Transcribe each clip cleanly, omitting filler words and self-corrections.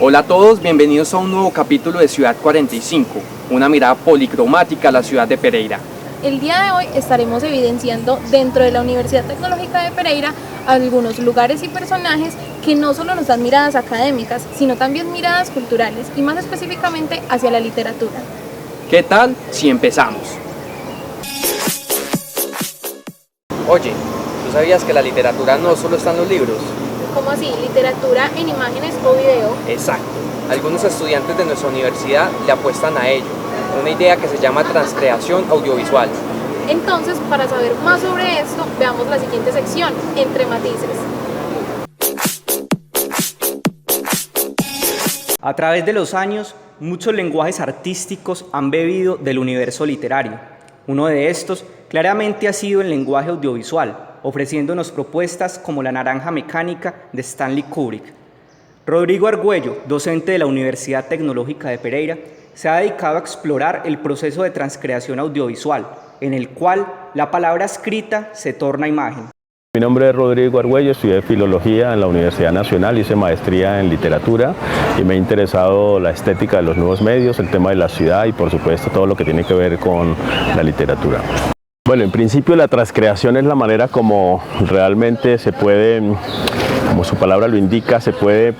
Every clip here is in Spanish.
Hola a todos, bienvenidos a un nuevo capítulo de Ciudad 45, una mirada policromática a la ciudad de Pereira. El día de hoy estaremos evidenciando dentro de la Universidad Tecnológica de Pereira algunos lugares y personajes que no solo nos dan miradas académicas, sino también miradas culturales y más específicamente hacia la literatura. ¿Qué tal si empezamos? Oye, ¿tú sabías que la literatura no solo está en los libros? ¿Cómo así? ¿Literatura en imágenes o video? Exacto. Algunos estudiantes de nuestra universidad le apuestan a ello, una idea que se llama transcreación audiovisual. Entonces, para saber más sobre esto, veamos la siguiente sección, Entre Matices. A través de los años, muchos lenguajes artísticos han bebido del universo literario. Uno de estos claramente ha sido el lenguaje audiovisual, ofreciéndonos propuestas como La Naranja Mecánica de Stanley Kubrick. Rodrigo Argüello, docente de la Universidad Tecnológica de Pereira, se ha dedicado a explorar el proceso de transcreación audiovisual, en el cual la palabra escrita se torna imagen. Mi nombre es Rodrigo Argüello, estudié Filología en la Universidad Nacional, hice maestría en Literatura y me ha interesado la estética de los nuevos medios, el tema de la ciudad y por supuesto todo lo que tiene que ver con la literatura. Bueno, en principio la transcreación es la manera como realmente se puede, como su palabra lo indica, se puede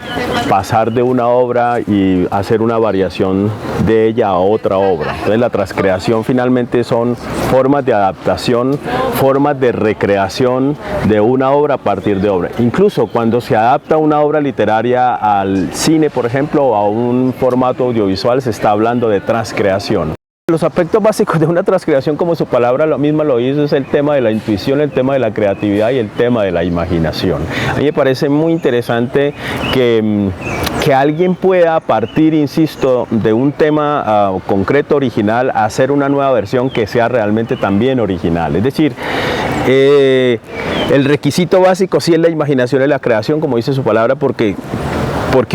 pasar de una obra y hacer una variación de ella a otra obra. Entonces la transcreación finalmente son formas de adaptación, formas de recreación de una obra a partir de obra. Incluso cuando se adapta una obra literaria al cine, por ejemplo, o a un formato audiovisual, se está hablando de transcreación. Los aspectos básicos de una transcreación, como su palabra misma lo hizo, es el tema de la intuición, el tema de la creatividad y el tema de la imaginación. A mí me parece muy interesante que alguien pueda partir, insisto, de un tema concreto, original, a hacer una nueva versión que sea realmente también original. Es decir, el requisito básico sí es la imaginación y la creación, como dice su palabra, porque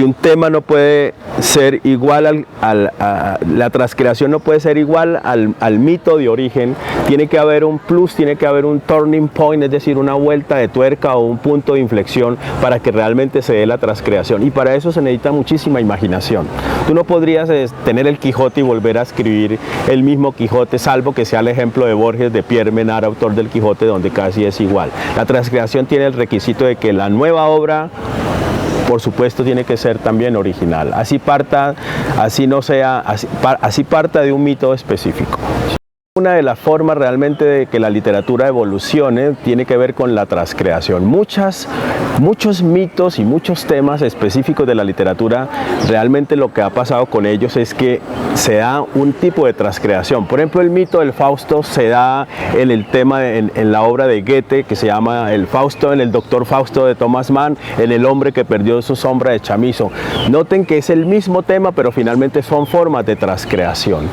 un tema no puede ser igual la transcreación no puede ser igual al mito de origen. Tiene que haber un plus, tiene que haber un turning point, es decir, una vuelta de tuerca o un punto de inflexión para que realmente se dé la transcreación, y para eso se necesita muchísima imaginación. Tú no podrías tener el Quijote y volver a escribir el mismo Quijote, salvo que sea el ejemplo de Borges, de Pierre Menard, autor del Quijote, donde casi es igual. La transcreación tiene el requisito de que la nueva obra, por supuesto, tiene que ser también original. Así parta de un mito específico. Una de las formas realmente de que la literatura evolucione tiene que ver con la transcreación. Muchos mitos y muchos temas específicos de la literatura, realmente lo que ha pasado con ellos es que se da un tipo de transcreación. Por ejemplo, el mito del Fausto se da en el tema, en la obra de Goethe, que se llama El Fausto, en el Doctor Fausto de Thomas Mann, en El hombre que perdió su sombra de Chamizo. Noten que es el mismo tema, pero finalmente son formas de transcreación.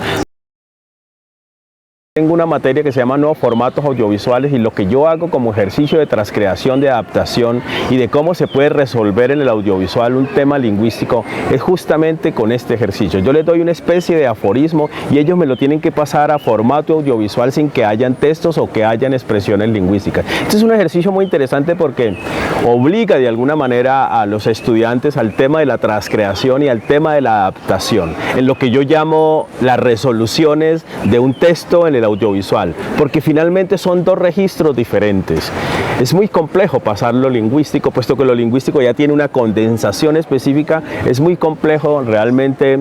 Tengo una materia que se llama Nuevos Formatos Audiovisuales, y lo que yo hago como ejercicio de transcreación, de adaptación y de cómo se puede resolver en el audiovisual un tema lingüístico es justamente con este ejercicio. Yo les doy una especie de aforismo y ellos me lo tienen que pasar a formato audiovisual sin que hayan textos o que hayan expresiones lingüísticas. Este es un ejercicio muy interesante porque obliga de alguna manera a los estudiantes al tema de la transcreación y al tema de la adaptación, en lo que yo llamo las resoluciones de un texto en el audiovisual, porque finalmente son dos registros diferentes. Es muy complejo pasar lo lingüístico, puesto que lo lingüístico ya tiene una condensación específica. Es muy complejo realmente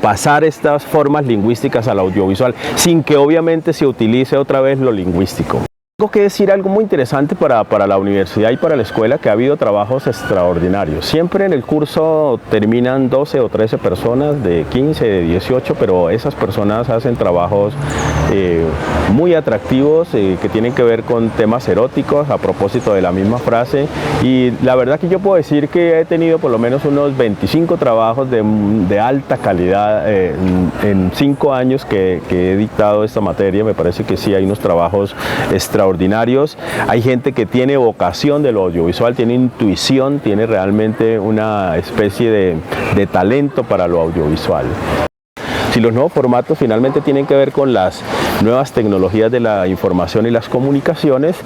pasar estas formas lingüísticas al audiovisual sin que obviamente se utilice otra vez lo lingüístico. Tengo que decir algo muy interesante para la universidad y para la escuela, que ha habido trabajos extraordinarios. Siempre en el curso terminan 12 o 13 personas, de 15, de 18, pero esas personas hacen trabajos muy atractivos que tienen que ver con temas eróticos, a propósito de la misma frase. Y la verdad que yo puedo decir que he tenido por lo menos unos 25 trabajos de alta calidad en 5 años que he dictado esta materia. Me parece que sí hay unos trabajos extraordinarios. Hay gente que tiene vocación de lo audiovisual, tiene intuición, tiene realmente una especie de talento para lo audiovisual. Si los nuevos formatos finalmente tienen que ver con las nuevas tecnologías de la información y las comunicaciones,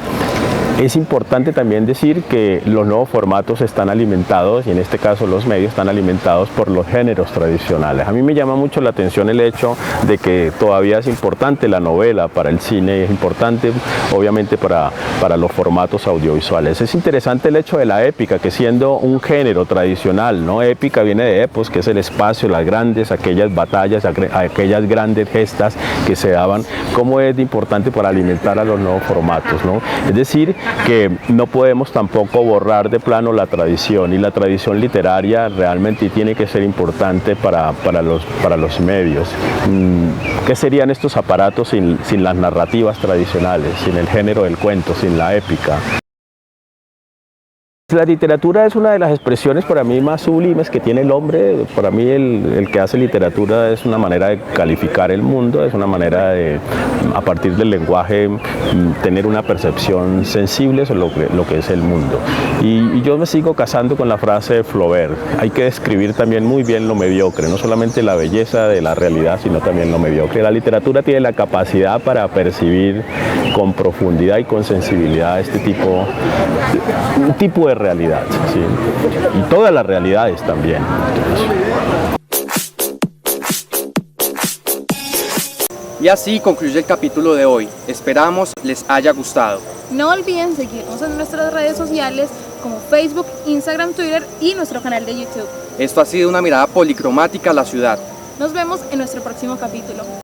Es importante también decir que los nuevos formatos están alimentados, y en este caso los medios están alimentados por los géneros tradicionales. A mí me llama mucho la atención el hecho de que todavía es importante la novela para el cine, es importante obviamente para los formatos audiovisuales. Es interesante el hecho de la épica, que siendo un género tradicional, ¿no? Épica viene de epos, que es el espacio, las grandes, aquellas batallas, aquellas grandes gestas que se daban, cómo es importante para alimentar a los nuevos formatos, ¿no? Es decir, que no podemos tampoco borrar de plano la tradición, y la tradición literaria realmente tiene que ser importante para los medios. ¿Qué serían estos aparatos sin las narrativas tradicionales, sin el género del cuento, sin la épica? La literatura es una de las expresiones para mí más sublimes que tiene el hombre. Para mí el que hace literatura es una manera de calificar el mundo, es una manera de, a partir del lenguaje, tener una percepción sensible sobre lo que es el mundo. Y yo me sigo casando con la frase de Flaubert: hay que describir también muy bien lo mediocre, no solamente la belleza de la realidad, sino también lo mediocre. La literatura tiene la capacidad para percibir con profundidad y con sensibilidad un tipo de realidad, ¿sí? Y todas las realidades también. Y así concluye el capítulo de hoy. Esperamos les haya gustado. No olviden seguirnos en nuestras redes sociales como Facebook, Instagram, Twitter y nuestro canal de YouTube. Esto ha sido una mirada policromática a la ciudad. Nos vemos en nuestro próximo capítulo.